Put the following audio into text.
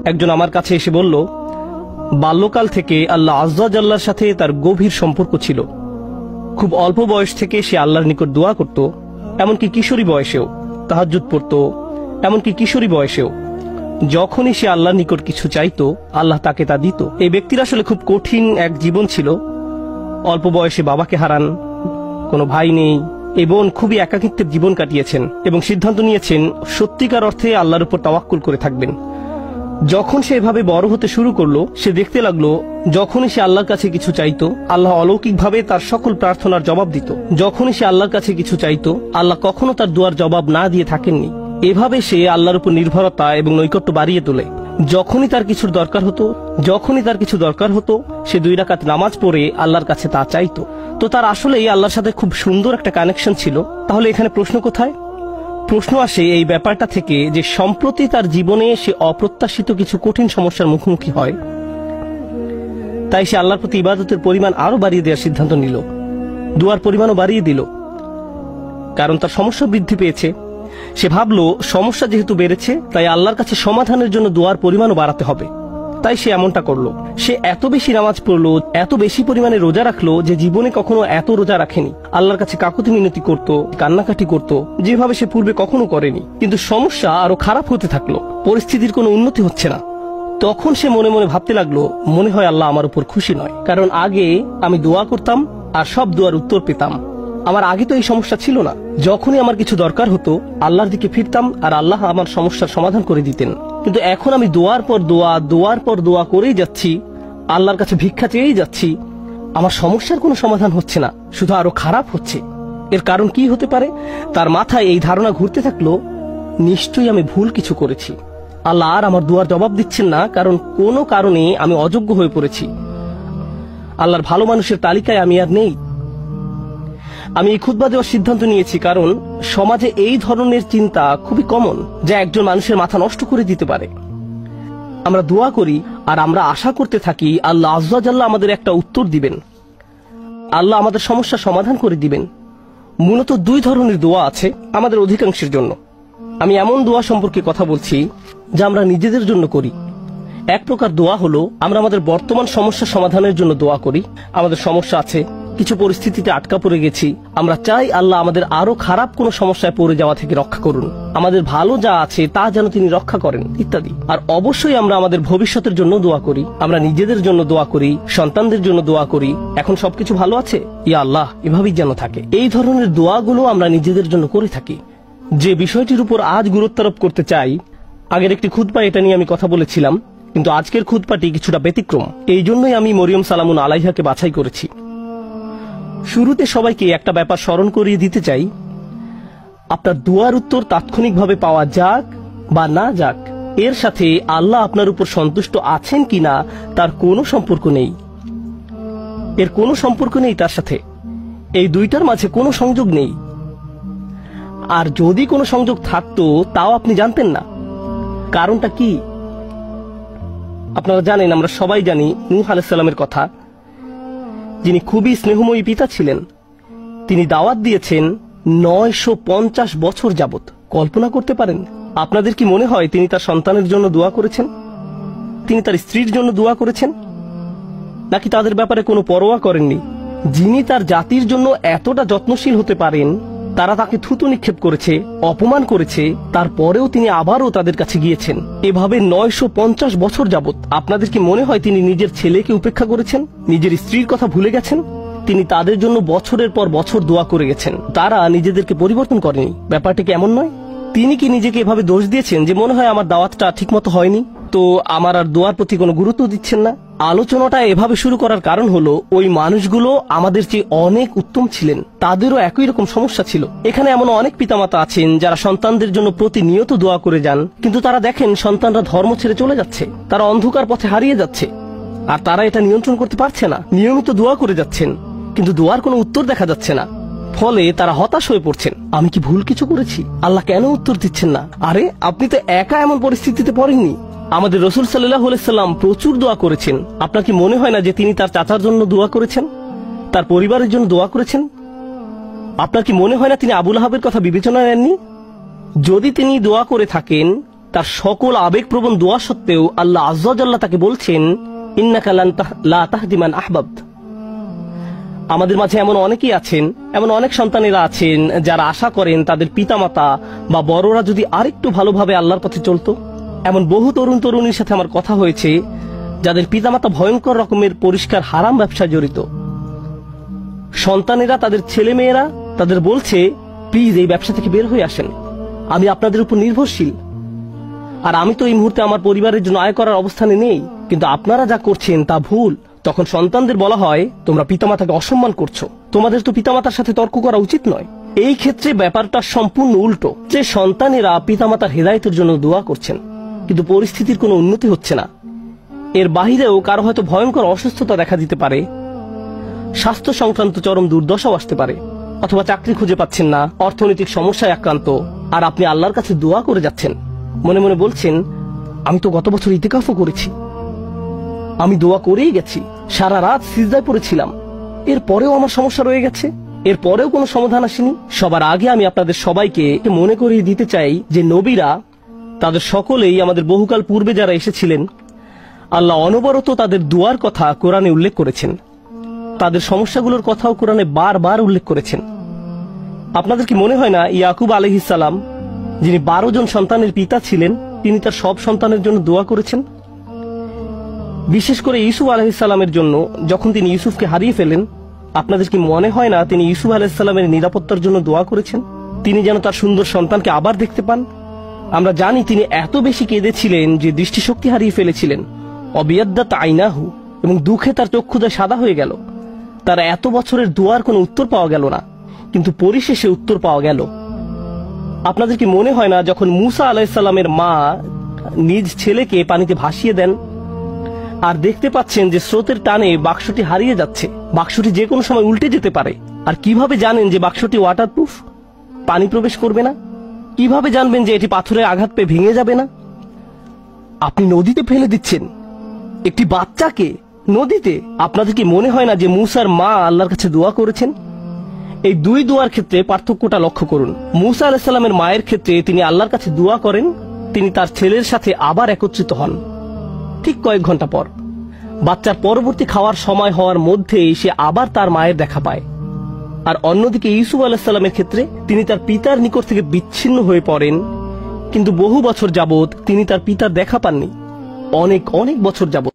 একজন আমার কাছে এসে বলল, বাল্যকাল থেকে আল্লাহ আজ্জা জাল্লার সাথে তার গভীর সম্পর্ক ছিল। খুব অল্প বয়স থেকে সে আল্লাহর নিকট দোয়া করত, এমনকি কিশোরী বয়সেও তাহাজ্জুদ পড়ত, এমনকি কিশোরী বয়সেও যখনই সে আল্লাহর নিকট কিছু চাইতো আল্লাহ তাকে তা দিত। এই ব্যক্তির আসলে খুব কঠিন এক জীবন ছিল। অল্প বয়সে বাবাকে হারান, কোনো ভাই নেই, এই বোন খুবই একাকিত্বের জীবন কাটিয়েছেন এবং সিদ্ধান্ত নিয়েছেন সত্যিকার অর্থে আল্লাহর উপর তাওয়াক্কুল করে থাকবেন। যখন সে এভাবে বড় হতে শুরু করলো, সে দেখতে লাগলো যখনই সে আল্লাহর কাছে কিছু চাইতো আল্লাহ অলৌকিকভাবে তার সকল প্রার্থনার জবাব দিত। যখনই সে আল্লাহর কাছে কিছু চাইতো আল্লাহ কখনো তার দুয়ার জবাব না দিয়ে থাকেননি। এভাবে সে আল্লাহর উপর নির্ভরতা এবং নৈকট্য বাড়িয়ে তোলে। যখনই তার কিছু দরকার হতো সে 2 রাকাত নামাজ পড়ে আল্লাহর কাছে তা চাইতো। তো তার আসলেই আল্লাহর সাথে খুব সুন্দর একটা কানেকশন ছিল। তাহলে এখানে প্রশ্ন কোথায়? প্রশ্ন আসে এই ব্যাপারটা থেকে যে সম্প্রতি তার জীবনে সে অপ্রত্যাশিত কিছু কঠিন সমস্যার মুখোমুখি হয়। তাই সে আল্লাহর প্রতি ইবাদতের পরিমাণ আরো বাড়িয়ে দেওয়ার সিদ্ধান্ত নিল, দুয়ার পরিমাণও বাড়িয়ে দিল, কারণ তার সমস্যা বৃদ্ধি পেয়েছে। সে ভাবলো সমস্যা যেহেতু বেড়েছে তাই আল্লাহর কাছে সমাধানের জন্য দুয়ার পরিমাণও বাড়াতে হবে। তাই সে এমনটা করলো। সে এত বেশি নামাজ পড়লো, এত বেশি পরিমাণে রোজা রাখলো যে জীবনে কখনো এত রোজা রাখেনি। আল্লাহর কাছে কাকুতি মিনতি করত, কান্নাকাটি করত, যেভাবে সে পূর্বে কখনো করেনি। কিন্তু সমস্যা আরো খারাপ হতে থাকলো, পরিস্থিতির কোনো উন্নতি হচ্ছে না। তখন সে মনে মনে ভাবতে লাগলো, মনে হয় আল্লাহ আমার উপর খুশি নয়, কারণ আগে আমি দোয়া করতাম আর সব দোয়ার উত্তর পেতাম। আমার আগে তো এই সমস্যা ছিল না। যখনই আমার কিছু দরকার হতো আল্লাহর দিকে ফিরতাম আর আল্লাহ আমার সমস্যার সমাধান করে দিতেন। কিন্তু এখন আমি দোয়ার পর দোয়া করেই যাচ্ছি, আল্লাহর কাছে ভিক্ষা চেয়েই যাচ্ছি, আমার সমস্যার কোনো সমাধান হচ্ছে না, শুধু আরো খারাপ হচ্ছে। এর কারণ কি হতে পারে? তার মাথায় এই ধারণা ঘুরতে থাকলো, নিশ্চয়ই আমি ভুল কিছু করেছি। আল্লাহ আর আমার দোয়ার জবাব দিচ্ছেন না, কারণ কোনো কারণে আমি অযোগ্য হয়ে পড়েছি। আল্লাহর ভালো মানুষের তালিকায় আমি আর নেই। আমি এই খুতবা দেওয়ার সিদ্ধান্ত নিয়েছি কারণ সমাজে এই ধরনের চিন্তা খুবই কমন, যা একজন মানুষের মাথা নষ্ট করে দিতে পারে। আমরা দোয়া করি আর আমরা আশা করতে থাকি আল্লাহ আজ্জা জাল্লা আমাদের একটা উত্তর দিবেন, আল্লাহ আমাদের সমস্যা সমাধান করে দিবেন। মূলত 2 ধরনের দোয়া আছে আমাদের অধিকাংশের জন্য। আমি এমন দোয়া সম্পর্কে কথা বলছি যা আমরা নিজেদের জন্য করি। এক প্রকার দোয়া হলো আমরা আমাদের বর্তমান সমস্যা সমাধানের জন্য দোয়া করি। আমাদের সমস্যা আছে, কিছু পরিস্থিতিতে আটকা পড়ে গেছি, আমরা চাই আল্লাহ আমাদের আরো খারাপ কোনো সমস্যায় পড়ে যাওয়া থেকে রক্ষা করুন, আমাদের ভালো যা আছে তা যেন তিনি রক্ষা করেন ইত্যাদি। আর অবশ্যই আমরা আমাদের ভবিষ্যতের জন্য দোয়া করি, আমরা নিজেদের জন্য দোয়া করি, সন্তানদের জন্য দোয়া করি, এখন সবকিছু ভালো আছে, ইয়া আল্লাহ এভাবেই যেন থাকে। এই ধরনের দোয়াগুলো আমরা নিজেদের জন্য করে থাকি। যে বিষয়টির উপর আজ গুরুত্ব আরোপ করতে চাই, আগের একটি খুতবা এটা নিয়ে আমি কথা বলেছিলাম, কিন্তু আজকের খুতবাটি কিছুটা ব্যতিক্রম। এই জন্যই আমি মরিয়ম সালামুন আলাইহাকে বাছাই করেছি। শুরুতে সবাইকে একটা ব্যাপার স্মরণ করিয়ে দিতে চাই, আপনার দোয়ার উত্তর তাৎক্ষণিকভাবে পাওয়া যাক বা না যাক, এর সাথে আল্লাহ আপনার উপর সন্তুষ্ট আছেন কিনা তার কোনো সম্পর্ক নেই। এর কোনো সম্পর্ক নেই তার সাথে। এই দুইটার মাঝে কোনো সংযোগ নেই। আর যদি কোনো সংযোগ থাকতো তাও আপনি জানতেন না। কারণটা কি? আপনারা জানেন, আমরা সবাই জানি নূহ আলাইহিস সালামের কথা, যিনি খুবই স্নেহময়ী পিতা ছিলেন। তিনি দাওয়াত দিয়েছেন 950 বছর যাবত। কল্পনা করতে পারেন? আপনাদের কি মনে হয় তিনি তার সন্তানের জন্য দোয়া করেছেন? তিনি তার স্ত্রীর জন্য দোয়া করেছেন? নাকি তাদের ব্যাপারে কোনো পরোয়া করেননি? যিনি তার জাতির জন্য এতটা যত্নশীল হতে পারেন, তারা তাকে থুতু নিক্ষেপ করেছে, অপমান করেছে, তারপরেও তিনি আবারও তাদের কাছে গিয়েছেন। এভাবে 950 বছর যাবত। আপনাদের কি মনে হয় তিনি নিজের ছেলেকে উপেক্ষা করেছেন, নিজের স্ত্রীর কথা ভুলে গেছেন? তিনি তাদের জন্য বছরের পর বছর দোয়া করে গেছেন, তারা নিজেদেরকে পরিবর্তন করেনি। ব্যাপারটি কি এমন নয়? তিনি কি নিজেকে এভাবে দোষ দিয়েছেন যে মনে হয় আমার দাওয়াতটা ঠিকমতো হয়নি, তো আমার আর দোয়ার প্রতি কোনো গুরুত্ব দিচ্ছেন না? আলোচনাটা এভাবে শুরু করার কারণ হলো, ওই মানুষগুলো আমাদের চেয়ে অনেক উত্তম ছিলেন, তাদেরও একই রকম সমস্যা ছিল। এখানে এমন অনেক পিতামাতা আছেন যারা সন্তানদের জন্য প্রতিনিয়ত দোয়া করে যান, কিন্তু তারা দেখেন সন্তানরা ধর্ম ছেড়ে চলে যাচ্ছে, তারা অন্ধকার পথে হারিয়ে যাচ্ছে, আর তারা এটা নিয়ন্ত্রণ করতে পারছে না। নিয়মিত দোয়া করে যাচ্ছেন, কিন্তু দোয়ার কোনো উত্তর দেখা যাচ্ছে না। ফলে তারা হতাশ হয়ে পড়ছেন, আমি কি ভুল কিছু করেছি? আল্লাহ কেন উত্তর দিচ্ছেন না? আরে আপনি তো একা এমন পরিস্থিতিতে পড়েননি। আমাদের রাসূল সাল্লাল্লাহু আলাইহি সাল্লাম প্রচুর দোয়া করেছেন। আপনার কি মনে হয় না যে তিনি তার চাচার জন্য দোয়া করেছেন, তার পরিবারের জন্য দোয়া করেছেন? আপনার কি মনে হয় না তিনি আবু লাহাবের কথা বিবেচনায় নেননি? যদি তিনি দোয়া করে থাকেন তার সকল আবেগপ্রবণ দোয়া সত্ত্বেও আল্লাহ আজ্জা ওয়া জাল্লা তাকে বলছেন, ইন্নাকা লা তাহদি মান আহবাবতা। আমাদের মাঝে এমন অনেকেই আছেন, এমন অনেক সন্তানেরা আছেন যারা আশা করেন তাদের পিতামাতা বা বড়রা যদি আরেকটু ভালোভাবে আল্লাহর পথে চলতো। এমন বহু তরুণ তরুণীর সাথে আমার কথা হয়েছে যাদের পিতামাতা ভয়ঙ্কর রকমের পরিষ্কার হারাম ব্যবসায় জড়িত। সন্তানেরা, তাদের ছেলে মেয়েরা তাদের বলছে, প্লিজ এই ব্যবসা থেকে বের হয়ে আসেন, আমি আপনাদের উপর নির্ভরশীল, আর আমি তো এই মুহূর্তে আমার পরিবারের জন্য আয় করার অবস্থানে নেই, কিন্তু আপনারা যা করছেন তা ভুল। তখন সন্তানদের বলা হয়, তোমরা পিতামাতাকে অসম্মান করছো, তোমাদের তো পিতামাতার সাথে তর্ক করা উচিত নয়। এই ক্ষেত্রে ব্যাপারটা সম্পূর্ণ উল্টো, যে সন্তানেরা পিতামাতার হেদায়েতের জন্য দোয়া করছেন, কিন্তু পরিস্থিতির কোনো উন্নতি হচ্ছে না। এর বাহিরেও কারো হয়তো ভয়ঙ্কর অসুস্থতা দেখা দিতে পারে, স্বাস্থ্য সংক্রান্ত চরম দুর্দশাও আসতে পারে, অথবা চাকরি খুঁজে পাচ্ছেন না, অর্থনৈতিক সমস্যায় আক্রান্ত, আর আপনি আল্লাহর কাছে দোয়া করে যাচ্ছেন, মনে মনে বলছেন, আমি তো গত বছর ইতিকাফও করেছি, আমি দোয়া করেই গেছি, সারা রাত সিজদায় পড়েছিলাম, এরপরেও আমার সমস্যা রয়ে গেছে, এরপরেও কোনো সমাধান আসেনি। সবার আগে আমি আপনাদের সবাইকে মনে করিয়ে দিতে চাই যে নবীরা, তাদের সকলেই, আমাদের বহুকাল পূর্বে যারা এসেছিলেন, আল্লাহ অনবরত তাদের দুয়ার কথা কোরআনে উল্লেখ করেছেন, তাদের সমস্যাগুলোর কথাও কোরআনে বারবার উল্লেখ করেছেন। আপনাদের কি মনে হয় না ইয়াকুব আলাইহিস সালাম, যিনি 12 জন সন্তানের পিতা ছিলেন, তিনি তার সব সন্তানের জন্য দোয়া করেছেন? বিশেষ করে ইউসুফ আলাইহিস সালামের জন্য, যখন তিনি ইউসুফকে হারিয়ে ফেলেন, আপনাদের কি মনে হয় না তিনি ইউসুফ আলাইহিস সালামের নিরাপত্তার জন্য দোয়া করেছেন, তিনি যেন তার সুন্দর সন্তানকে আবার দেখতে পান? আমরা জানি তিনি এত বেশি কেঁদেছিলেন যে দৃষ্টিশক্তি হারিয়ে ফেলেছিলেন, অবিয়াদ্দাত আইনাহু, এবং দুঃখে তার চক্ষুদয় সাদা হয়ে গেল। তার এত বছরের দোয়ার কোনো উত্তর পাওয়া গেল না, কিন্তু পরিশেষে উত্তর পাওয়া গেল। আপনাদের কি মনে হয় না যখন মুসা আলাইহিস সালামের মা নিজ ছেলেকে পানিতে ভাসিয়ে দেন, আর দেখতে পাচ্ছেন যে স্রোতের টানে বাক্সটি হারিয়ে যাচ্ছে, বাক্সটি যে কোনো সময় উল্টে যেতে পারে, আর কিভাবে জানেন যে বাক্সটি ওয়াটারপ্রুফ, পানি প্রবেশ করবে না? কিভাবে জানবেন যে এটি পাথরে আঘাত পেয়ে ভেঙে যাবে না? আপনি নদীতে ফেলে দিচ্ছেন একটি বাচ্চাকে, নদীতে। আপনাদের কি মনে হয় না যে মুসার মা আল্লাহর কাছে দোয়া করেছেন? এই দুই দোয়ার ক্ষেত্রে পার্থক্যটা লক্ষ্য করুন। মুসা আলাইহিস সালামের মায়ের ক্ষেত্রে তিনি আল্লাহর কাছে দোয়া করেন, তিনি তার ছেলের সাথে আবার একত্রিত হন ঠিক কয়েক ঘন্টা পর। বাচ্চার পরবর্তী খাওয়ার সময় হওয়ার মধ্যেই সে আবার তার মায়ের দেখা পায়। আর অন্যদিকে ইউসুফ আলাইহিস সালামের ক্ষেত্রে তিনি তার পিতার নিকট থেকে বিচ্ছিন্ন হয়ে পড়েন, কিন্তু বহু বছর যাবত তিনি তার পিতার দেখা পাননি, অনেক অনেক বছর যাবত।